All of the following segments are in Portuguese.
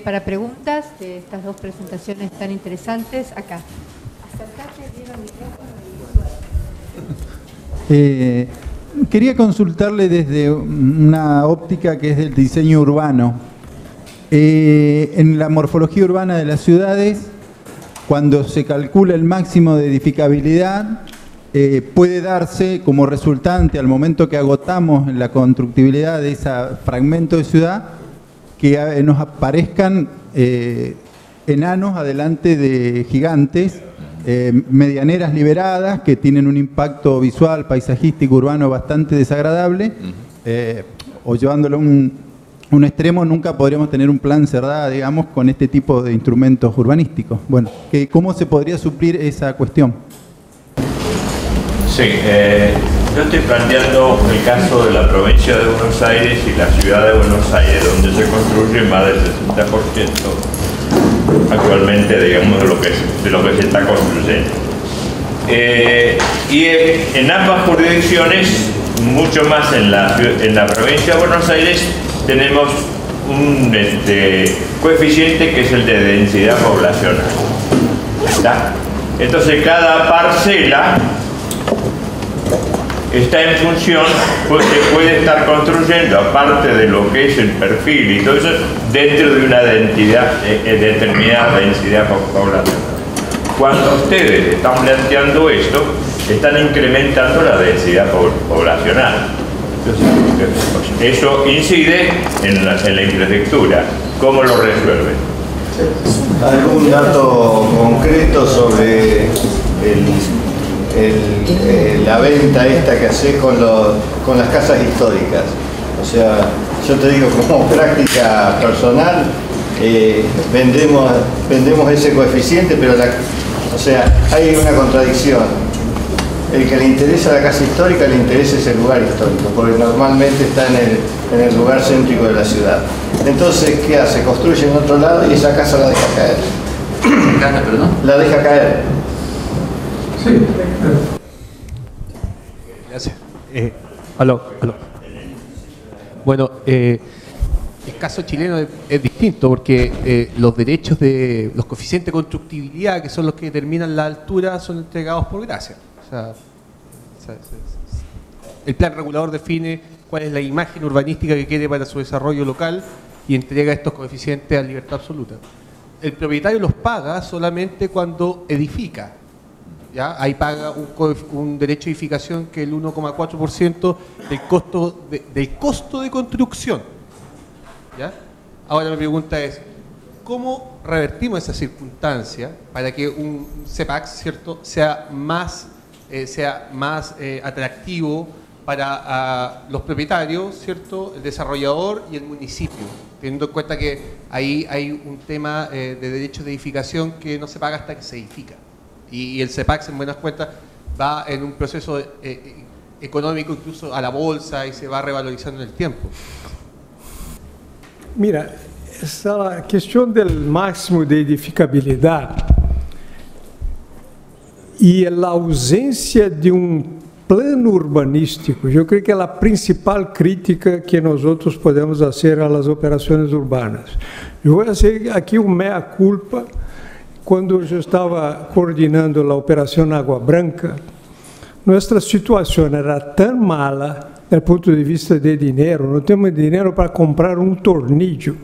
Para preguntas de estas dos presentaciones tan interesantes, acá. Acercate bien al micrófono. Quería consultarle desde una óptica que es del diseño urbano. En la morfología urbana de las ciudades, cuando se calcula el máximo de edificabilidad, puede darse como resultante al momento que agotamos la constructibilidad de ese fragmento de ciudad, que nos aparezcan enanos adelante de gigantes, medianeras liberadas que tienen un impacto visual, paisajístico, urbano bastante desagradable, o llevándolo a un extremo, nunca podríamos tener un plan Cerdá, digamos, con este tipo de instrumentos urbanísticos. Bueno, ¿cómo se podría suplir esa cuestión? Sí, yo estoy planteando el caso de la provincia de Buenos Aires y la ciudad de Buenos Aires, donde se construye más del 60% actualmente, digamos, de lo que se está construyendo. Y en ambas jurisdicciones, mucho más en la provincia de Buenos Aires, tenemos un coeficiente que es el de densidad poblacional. ¿Está? Entonces, cada parcela está en función, pues se puede estar construyendo, aparte de lo que es el perfil y todo eso, dentro de una determinada densidad poblacional. Cuando ustedes están planteando esto, están incrementando la densidad poblacional. Entonces, eso incide en la infraestructura. ¿Cómo lo resuelven? ¿Algún dato concreto sobre la venta esta que haces con las casas históricas? O sea, yo te digo, como práctica personal, vendemos ese coeficiente, pero o sea, hay una contradicción. El que le interesa la casa histórica le interesa ese lugar histórico, porque normalmente está en el lugar céntrico de la ciudad. Entonces, ¿qué hace? Construye en otro lado y esa casa la deja caer. La deja caer. Sí. Gracias. Aló. Bueno, el caso chileno es distinto porque los derechos de los coeficientes de constructibilidad, que son los que determinan la altura, son entregados por gracia. O sea, el plan regulador define cuál es la imagen urbanística que quiere para su desarrollo local y entrega estos coeficientes a libertad absoluta. El propietario los paga solamente cuando edifica. ¿Ya? Ahí paga un derecho de edificación que es el 1,4% del costo de construcción. ¿Ya? Ahora mi pregunta es, ¿cómo revertimos esa circunstancia para que un CEPAC, ¿cierto?, sea más atractivo para los propietarios, ¿cierto?, el desarrollador y el municipio, teniendo en cuenta que ahí hay un tema de derechos de edificación que no se paga hasta que se edifica? Y el CEPAC, en buenas cuentas, va en un proceso económico incluso a la bolsa y se va revalorizando en el tiempo. Mira, essa questão do máximo de edificabilidade e a ausência de plano urbanístico, eu creio que é a principal crítica que nós outros podemos fazer às operações urbanas. Eu vou fazer aqui mea culpa. Quando eu estava coordenando a operação Água Branca, nossa situação era tão mala, do ponto de vista de dinheiro, não temos dinheiro para comprar um tornillo,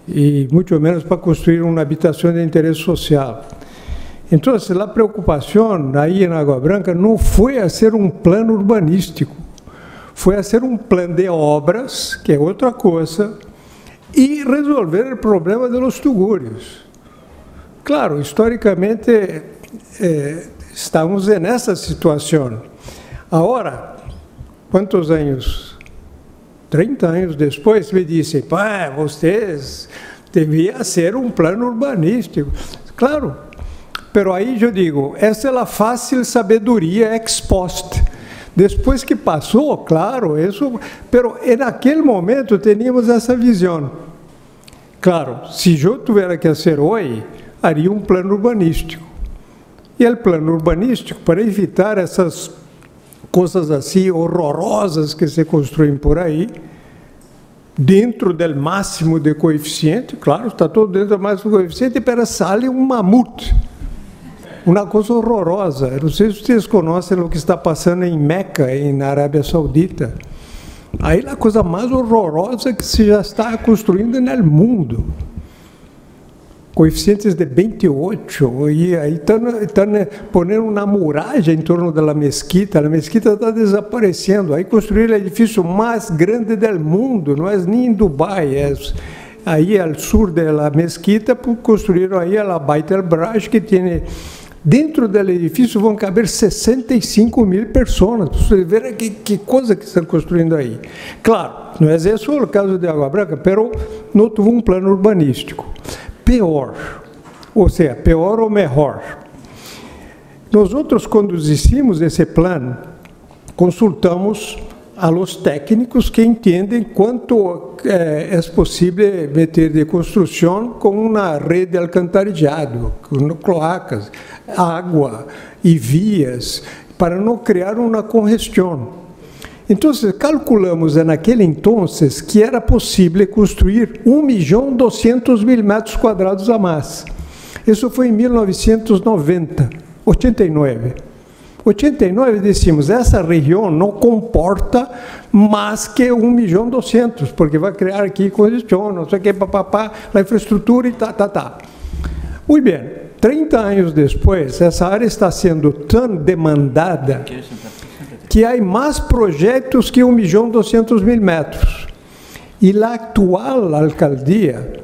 e muito menos para construir uma habitação de interesse social. Então, a preocupação aí em Água Branca não foi a ser um plano urbanístico, foi a ser um plano de obras, que é outra coisa, e resolver o problema dos tugúrios. Claro, historicamente estamos nessa situação. Agora, quantos anos? 30 anos depois me dizem, pá, vocês deviam ser um plano urbanístico. Claro, pero aí eu digo, essa é a fácil sabedoria ex post. Depois que passou, claro, isso, pero naquele momento tínhamos essa visão. Claro, se eu tivesse que fazer hoje, haria um plano urbanístico. E o plano urbanístico, para evitar essas coisas assim horrorosas que se construem por aí, dentro do máximo de coeficiente, claro, está todo dentro do máximo coeficiente, pero sale um mamute. Uma coisa horrorosa. Eu não sei se vocês conhecem o que está passando em Meca, na Arábia Saudita. Aí a coisa mais horrorosa que se já está construindo no mundo. Coeficientes de 28, e aí estão pondo uma muralha em torno da mesquita. A mesquita está desaparecendo. Aí construíram o edifício mais grande do mundo, não é nem em Dubai, é aí ao sul da mesquita, construíram aí a Beit el-Braj, que tem. Dentro do edifício vão caber 65.000 pessoas. Vocês verem que coisa que estão construindo aí. Claro, não é esse o caso de Água Branca, mas não teve um plano urbanístico. Pior, ou seja, pior ou melhor. Nós outros, quando hicimos esse plano, consultamos a los técnicos que entendem quanto é possível meter de construção com uma rede de alcantarillado, com cloacas, água e vias, para não criar uma congestão. Então, calculamos naquele entonces que era possível construir 1.200.000 metros quadrados a mais. Isso foi em 1990, 89. 89 dissemos, essa região não comporta mais que 1.200.000, porque vai criar aqui congestão, não sei o que, papapá, a infraestrutura e tá. Muito bem, 30 anos depois, essa área está sendo tão demandada que há mais projetos que 1.200.000 metros. E a atual alcaldia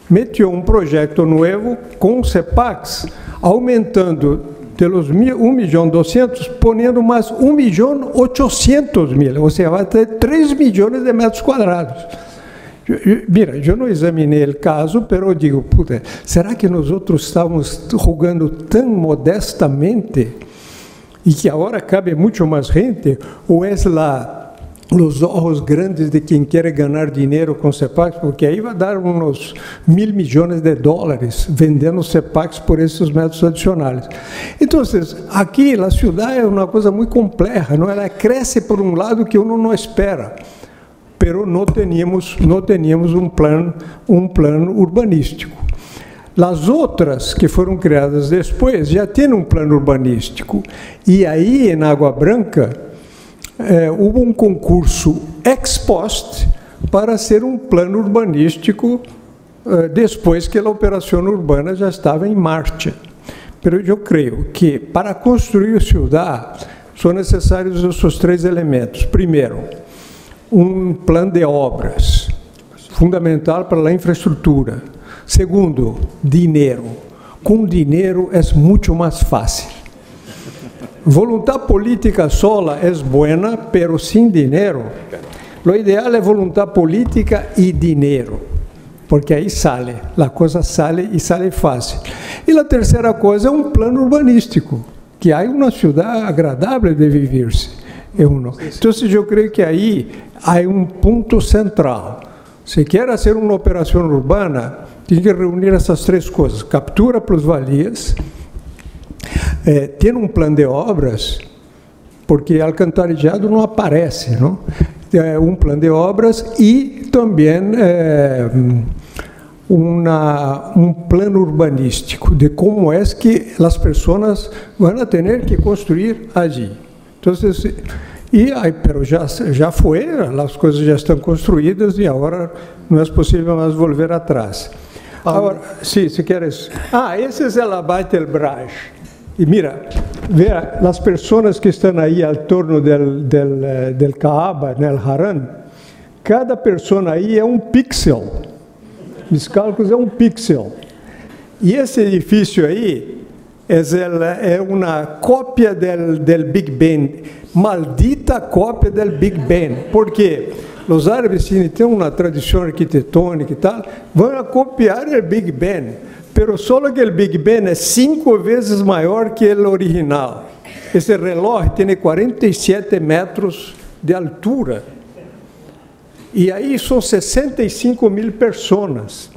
meteu um projeto novo com CEPAX, aumentando de los 1.200.000, ponendo mais 1.800.000, ou seja, vai ter 3 milhões de metros quadrados. Mira, eu não examinei o caso, mas eu digo, puta, será que nós outros estamos jogando tão modestamente e que agora cabe muito mais gente? Ou é os olhos grandes de quem quer ganhar dinheiro com CEPAX? Porque aí vai dar uns $1.000 milhões vendendo CEPAX por esses metros adicionais. Então, aqui a cidade é uma coisa muito complexa, não? Ela cresce por um lado que uno não espera, pero não teníamos um plano urbanístico. As outras que foram criadas depois já têm um plano urbanístico. E aí, em Água Branca, houve um concurso ex post para ser um plano urbanístico depois que a operação urbana já estava em marcha. Mas eu creio que para construir a cidade são necessários esses 3 elementos. Primeiro, um plano de obras, fundamental para a infraestrutura. Segundo, dinheiro. Com dinheiro é muito mais fácil. Voluntad política sola é buena, pero sem dinheiro. O ideal é voluntad política e dinheiro, porque aí sale, a coisa sale e sale fácil. E a terceira coisa é um plano urbanístico, que há uma cidade agradável de viver-se. Então, eu creio que aí há um ponto central. Se quer fazer uma operação urbana, tem que reunir essas 3 coisas: captura plusvalias, ter um plano de obras, porque alcantarillado não aparece, não? Um plano de obras e também um plano urbanístico de como é que as pessoas vão ter que construir ali. Então, pero já foi, as coisas já estão construídas e agora não é possível mais voltar atrás. Agora, sim, se queres. Esse é o Beit el-Braj. E mira, vea, as pessoas que estão aí ao torno del Kaaba, no Haram, cada pessoa aí é um pixel. Os cálculos é um pixel. E esse edifício aí é uma cópia del Big Ben, maldita cópia del Big Ben. Por quê? Os árabes têm uma tradição arquitetônica e tal, vão copiar o Big Ben, pero só que o Big Ben é 5 vezes maior que o original. Esse relógio tem 47 metros de altura. E aí são 65.000 pessoas.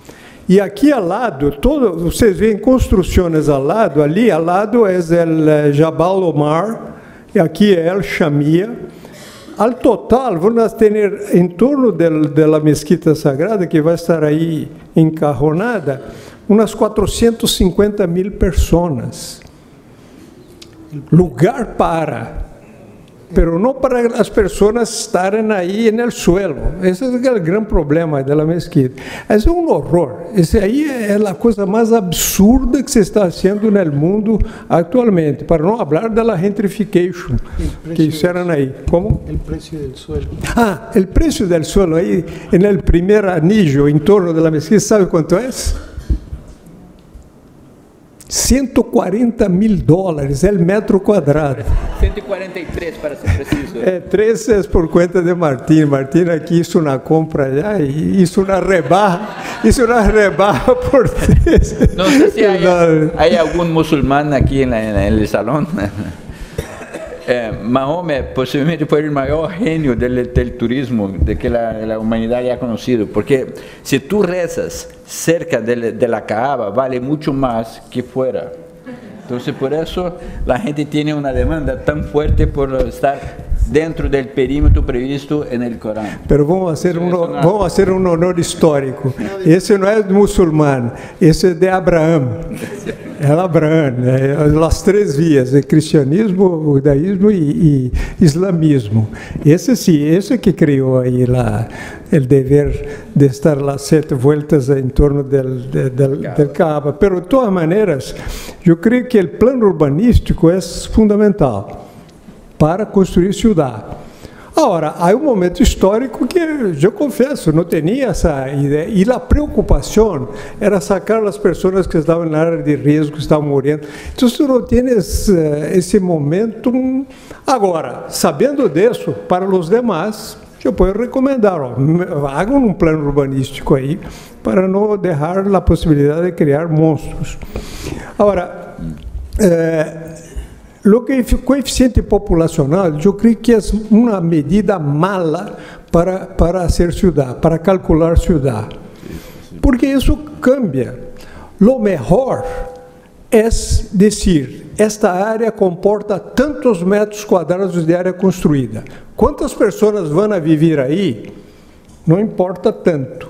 E aqui ao lado, vocês veem construções ao lado, ali ao lado é o Jabal Omar, e aqui é El Shamia. al total vamos ter em torno da mesquita sagrada, que vai estar aí encarronada, umas 450.000 pessoas. Lugar para, pero não para as pessoas estarem aí no suelo. Esse é o grande problema da mesquita. Esse é um horror. Esse aí é a coisa mais absurda que se está fazendo no mundo atualmente, para não falar da gentrification que fizeram aí. Como? O preço do suelo. Ah, o preço do suelo aí, no primeiro anillo, em torno da mesquita, sabe quanto é? $140.000 o metro quadrado. 143 para ser preciso. 3 é por conta de Martim. Martim aqui isso na compra já, e isso na rebarra por 3. Não sei se há algum muçulmano aqui no salão. Mahoma possivelmente foi o maior gênio do turismo de que a humanidade ha conhecido, porque se tu rezas cerca de la Kaaba, vale muito mais que fora. Então, por isso, a gente tem uma demanda tão forte por estar dentro do perímetro previsto no Corão. Pero vamos fazer um honor histórico. Esse não é muçulmano, esse é de Abraão. É Abraão, as 3 vias, cristianismo, judaísmo e islamismo. Esse sim, esse que criou aí o dever de estar lá 7 voltas em torno do Kaaba. Pero, de todas maneiras, eu creio que o plano urbanístico é fundamental para construir cidade. Agora, há um momento histórico que, eu confesso, não tinha essa ideia. E a preocupação era sacar as pessoas que estavam na área de risco, que estavam morrendo. Então, tu não tens esse momento. Agora, sabendo disso, para os demais, eu posso recomendar, hagam um plano urbanístico aí, para não deixar a possibilidade de criar monstros. Agora, o coeficiente populacional, eu creio que é uma medida mala para fazer cidade, para calcular cidade. Porque isso cambia. Lo melhor é dizer, esta área comporta tantos metros quadrados de área construída. Quantas pessoas vão a viver aí, não importa tanto.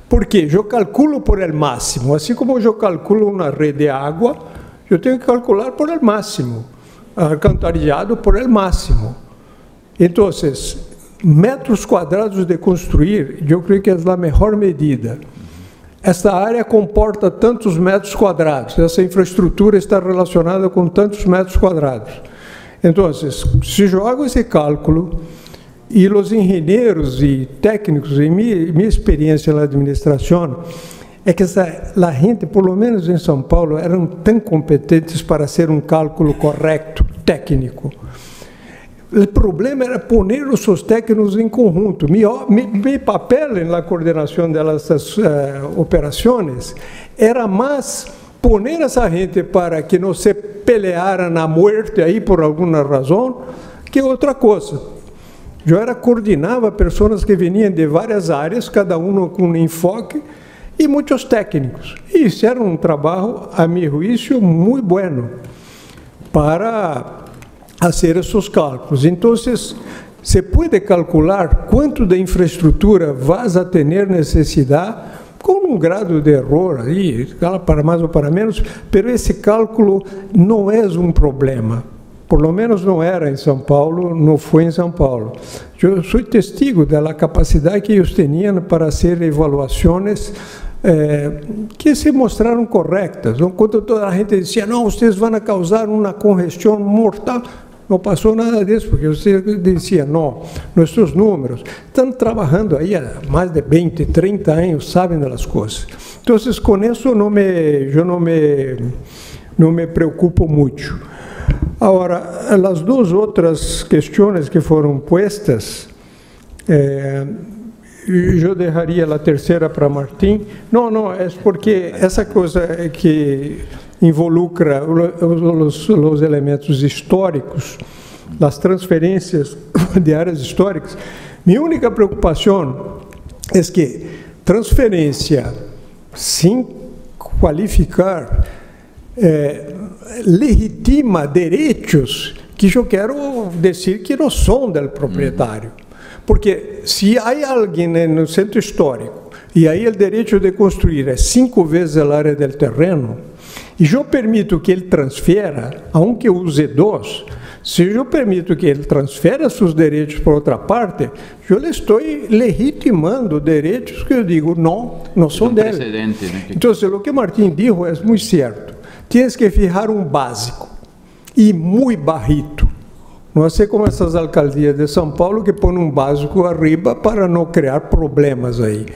Porque eu calculo por el máximo. Assim como eu calculo uma rede de água, eu tenho que calcular por el máximo. Alcantarillado por el máximo. Então, metros quadrados de construir, eu creio que é a melhor medida. Esta área comporta tantos metros quadrados, essa infraestrutura está relacionada com tantos metros quadrados. Então, se eu hago esse cálculo, e os engenheiros e técnicos, em minha experiência na administração, é que a gente, por lo menos em São Paulo, eram tão competentes para fazer um cálculo correto, técnico. O problema era pôr os seus técnicos em conjunto. Meu papel na coordenação dessas operações era mais pôr essa gente para que não se pelearam na morte aí por alguma razão, que outra coisa. Eu coordenava pessoas que vinham de várias áreas, cada um com um enfoque, e muitos técnicos. E fizeram um trabalho, a meu juízo, muito bueno para fazer esses cálculos. Então, se pode calcular quanto de infraestrutura vas a ter necessidade, com um grado de erro, aí, para mais ou para menos, mas esse cálculo não é um problema. Por lo menos não era em São Paulo, não foi em São Paulo. Eu sou testigo da capacidade que eles tinham para fazer avaliações que se mostraram corretas. Quando toda a gente dizia, não, vocês vão causar uma congestão mortal, não passou nada disso, porque você dizia, não, nossos números estão trabalhando aí há mais de 20, 30 anos, sabem das coisas. Então, com isso, eu não me preocupo muito. Agora, as 2 outras questões que foram postas, eu deixaria a terceira para Martim. Não, é porque essa coisa que involucra os elementos históricos, as transferências de áreas históricas. Minha única preocupação é que transferência, sem qualificar, legitima direitos que eu quero dizer que não são do proprietário. Porque se há alguém no centro histórico e aí o direito de construir é 5 vezes a área do terreno, e eu permito que ele transfira, aunque use 2, se eu permito que ele transfira seus direitos para outra parte, eu lhe estou legitimando direitos que eu digo, não são dele. Né? Então, o que Martim disse é muito certo. Tens que fijar um básico, e muito barrito. Não sei como essas alcaldias de São Paulo que põem um básico arriba para não criar problemas aí.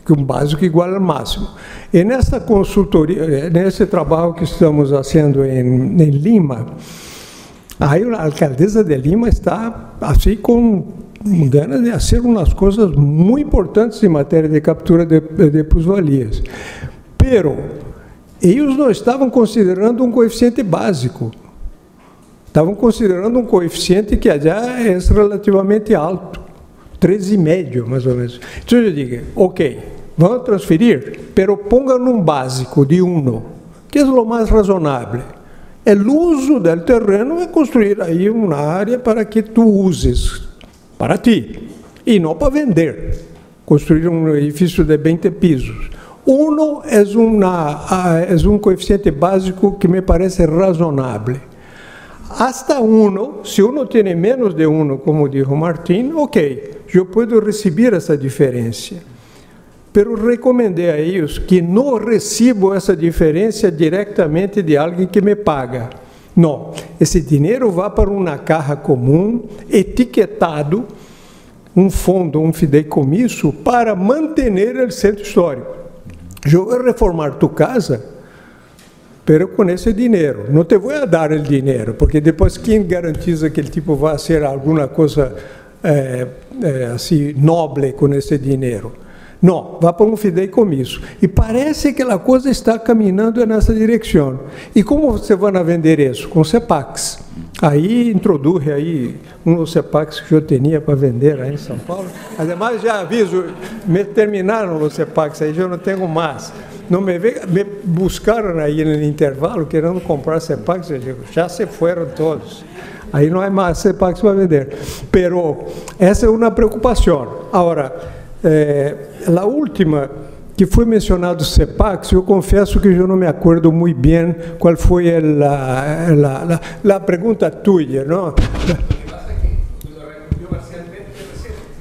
Um básico igual ao máximo. E nessa consultoria, nesse trabalho que estamos fazendo em Lima, aí a alcaldesa de Lima está assim com ganas de fazer umas coisas muito importantes em matéria de captura de plusvalias. Pero eles não estavam considerando um coeficiente básico. Estavam considerando um coeficiente que já é relativamente alto, 13,5 mais ou menos. Então eu digo, ok, vamos transferir, pero ponga num básico de 1, que é o mais razonável. O uso do terreno é construir aí uma área para que tu uses, para ti, e não para vender. Construir um edifício de 20 pisos. 1 é um coeficiente básico que me parece razonável. Hasta 1, se uno tem menos de 1, como dijo Martim, ok, eu posso receber essa diferença. Pero recomendei a eles que não recebo essa diferença diretamente de alguém que me paga. Não, esse dinheiro vai para uma caja comum, etiquetado, um fundo, um fideicomisso, para manter o centro histórico. Eu vou reformar tu casa, pero com esse dinheiro. Não te vou dar o dinheiro, porque depois quem garantiza que o tipo vai ser alguma coisa assim nobre com esse dinheiro? Não, vai para um fideicomisso. E parece que a coisa está caminhando nessa direção. E como você vai vender isso? Com CEPAX. Aí introduz aí um dos CEPAX que eu tinha para vender aí em São Paulo. Ademais, já aviso, me terminaram os CEPAX, aí eu não tenho mais. Não me buscaram aí no intervalo querendo comprar CEPAX, eu digo, já se foram todos. Aí não é mais CEPAX para vender. Pero essa é uma preocupação. Agora, a última, que foi mencionado CEPAX, eu confesso que eu não me acordo muito bem qual foi a pergunta tua, não?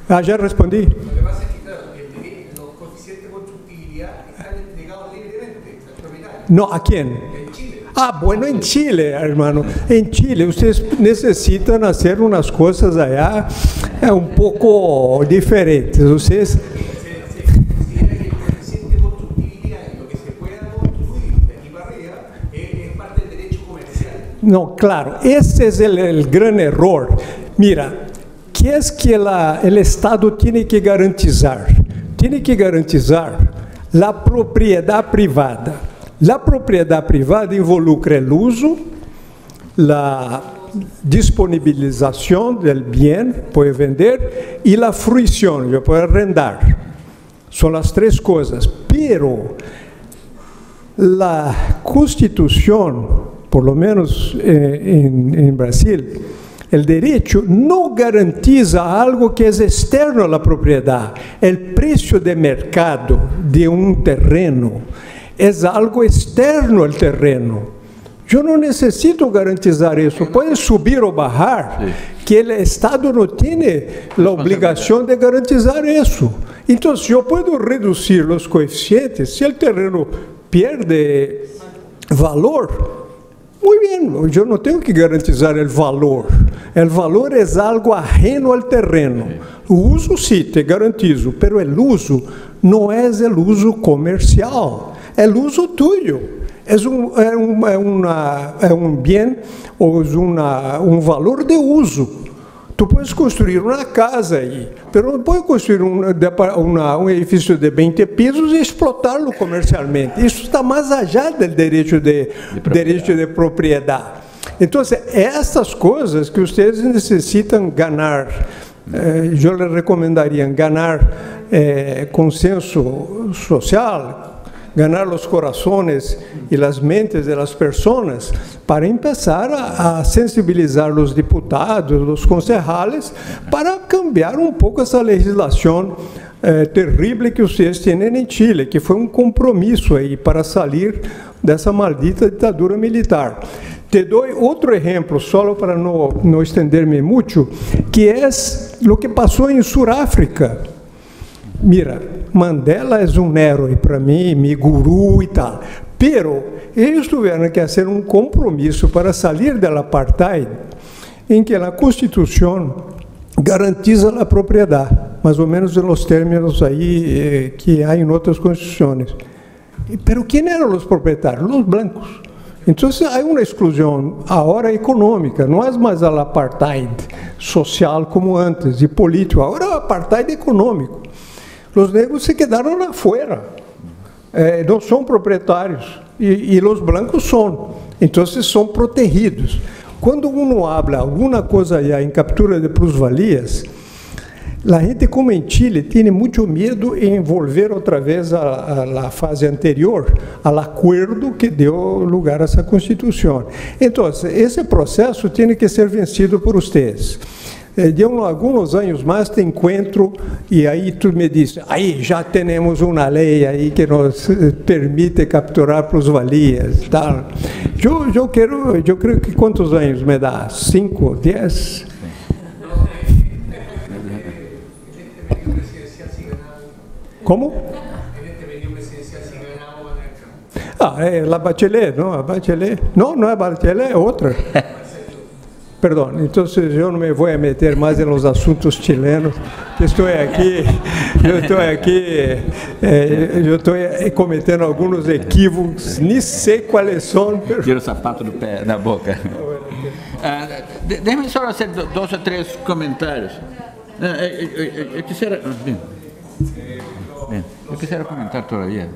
Ah, já respondi? Não, a quem? Ah, bueno, em Chile, hermano. Em Chile, vocês necessitam fazer umas coisas allá um pouco diferentes. Vocês... Não, claro, esse é o grande erro. Mira, que é que o Estado tem que garantizar? Tem que garantizar a propriedade privada. A propriedade privada involucra o uso, a disponibilização do bem, pode vender, e a fruição, eu posso arrendar. São as 3 coisas. Pero a Constituição, por lo menos em Brasil, o direito não garantiza algo que é externo à propriedade. O preço de mercado de um terreno é algo externo ao terreno. Eu não necessito garantizar isso. Pode subir ou baixar, que o Estado não tem a obrigação de garantizar isso. Então, se eu posso reduzir os coeficientes, se o terreno perde valor, muito bem, eu não tenho que garantizar o valor. O valor é algo ajeno ao terreno. O uso, sim, te garantizo, mas o uso não é o uso comercial. É o uso tuyo, é um bem ou um valor de uso. Tu podes construir uma casa aí, mas não pode construir um edifício de 20 pisos e explotá-lo comercialmente. Isso está mais allá do direito de propriedade. Então, essas coisas que vocês necessitam ganhar, eu lhes recomendaria ganhar consenso social, ganar los corazones y las mentes de las personas para empezar a sensibilizar los diputados, los concejales, para cambiar un poco esa legislación terrible que ustedes tienen en Chile, que fue un compromiso ahí para salir de esa maldita ditadura militar. Te doy otro ejemplo, solo para no extenderme mucho, que es lo que pasó en Sudáfrica. Mira, Mandela es un héroe para mí, mi gurú y tal, pero ellos tuvieron que hacer un compromiso para salir del apartheid, en que la Constitución garantiza la propiedad, más o menos en los términos ahí que hay en otras constituciones. Pero ¿quién eran los propietarios? Los blancos. Entonces hay una exclusión ahora económica, no es más el apartheid social como antes, y político, ahora es el apartheid económico. Los negros se quedaron afuera, no son propietarios, y los blancos son, entonces son protegidos. Cuando uno habla alguna cosa allá en captura de plusvalías, la gente, como en Chile, tiene mucho miedo en volver otra vez a la fase anterior, al acuerdo que dio lugar a esa Constitución. Entonces, ese proceso tiene que ser vencido por ustedes. De algunos años más te encuentro y ahí tú me dices, ahí ya tenemos una ley ahí que nos permite capturar plusvalías, tal. Yo creo que ¿cuántos años me da? 5, 10? ¿Cómo? La Bachelet, ¿no? La Bachelet. No es Bachelet, es otra. Perdón, entonces yo no me voy a meter más en los asuntos chilenos. Yo estoy cometiendo algunos equívocos, ni sé cuáles son. Pero... Tira o sapato do pé, da boca. Déjame só fazer 2 ou 3 comentários. Eu quisiera... yo quisiera comentar todavía.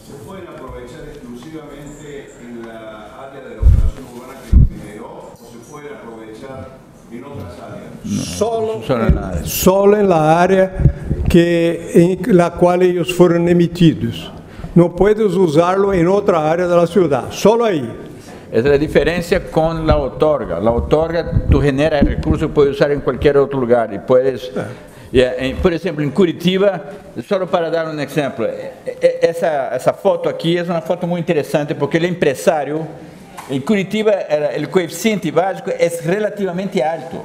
¿Se pueden aprovechar exclusivamente en la área de la operación urbana que lo generó o se pueden aprovechar en otras áreas? Solo en la área en la cual ellos fueron emitidos. No puedes usarlo en otra área de la ciudad, solo ahí. Esa es la diferencia con la otorga. La otorga, tú generas recursos, puedes usar en cualquier otro lugar y puedes... Por exemplo, em Curitiba, só para dar um exemplo, essa foto aqui é uma foto muito interessante porque o empresário, em Curitiba, o coeficiente básico é relativamente alto.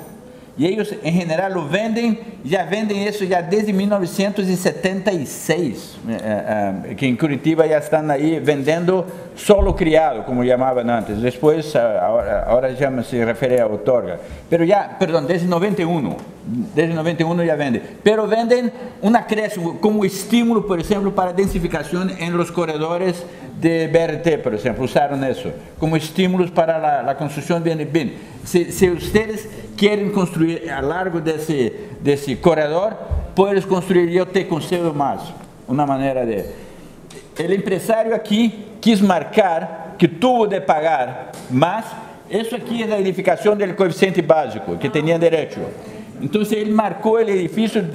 E eles, em geral, já vendem isso já desde 1976, que em Curitiba já estão aí vendendo solo criado, como chamavam antes. Depois, agora já se refere a outorga. Desde 91. Desde 91 já vendem. Pero vendem um acréscimo como estímulo, por exemplo, para a densificação em los corredores de BRT, por exemplo. Usaram isso como estímulos para a construção de BNB. Se vocês querem construir a largo desse corredor, podem construir, eu te concedo mais. Uma maneira de... O empresário aqui quis marcar que tuvo de pagar mais. Isso aqui é a edificação do coeficiente básico, que tinha direito. Então, ele marcou o edifício,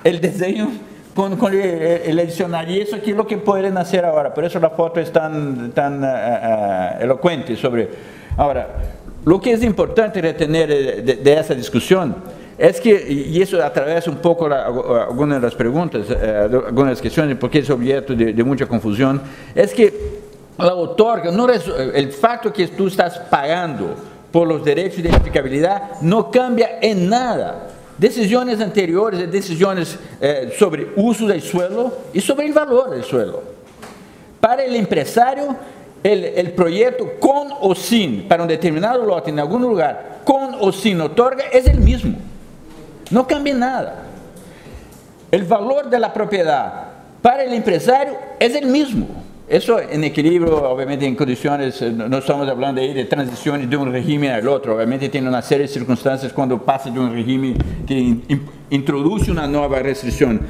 o desenho, com ele adicionaria isso aqui, é o que pode nascer agora. Por isso a foto é tão eloquente sobre... Agora, o que é importante retener dessa discussão é que, e isso atravessa um pouco algumas das perguntas, algumas questões, porque é objeto de muita confusão, é que a outorga, o fato que tu estás pagando por los direitos de edificabilidade não cambia em nada. Decisões anteriores, decisões sobre uso do suelo e sobre o valor do suelo. Para o empresário, o projeto com ou sem, para um determinado lote em algum lugar, com ou sem outorga, é o mesmo. Não cambia nada. O valor da propriedade para o empresário é o mesmo. Isso em equilíbrio, obviamente, em condições, nós estamos falando aí de transições de um regime ao outro, obviamente tem uma série de circunstâncias quando passa de um regime que introduz uma nova restrição,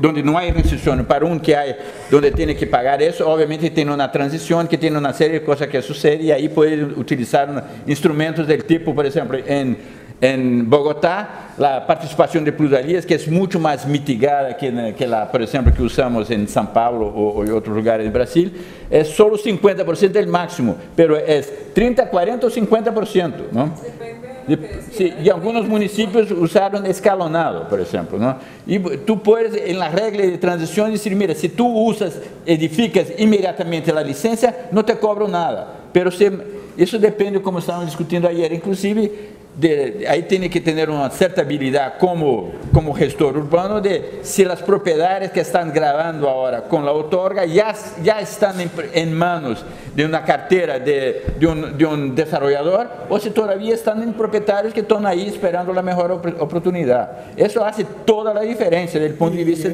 onde não há restrição, para um que há, onde tem que pagar isso, obviamente tem uma transição que tem uma série de coisas que sucedem e aí pode utilizar instrumentos do tipo, por exemplo, em En Bogotá, la participación de plusvalías, que es mucho más mitigada que la, por ejemplo, que usamos en São Paulo o en otros lugares de Brasil, es solo 50% del máximo, pero es 30, 40 o 50%, ¿no? Sí, y algunos municipios usaron escalonado, por ejemplo, ¿no? Y tú puedes, en la regla de transición, decir, mira, si tú edificas inmediatamente la licencia, no te cobro nada. Pero eso depende, como estábamos discutiendo ayer, inclusive, ahí tiene que tener una cierta habilidad como gestor urbano de si las propiedades que están grabando ahora con la otorga ya están en manos de una cartera de un desarrollador o si todavía están en propietarios que están ahí esperando la mejor oportunidad. Eso hace toda la diferencia desde el punto de vista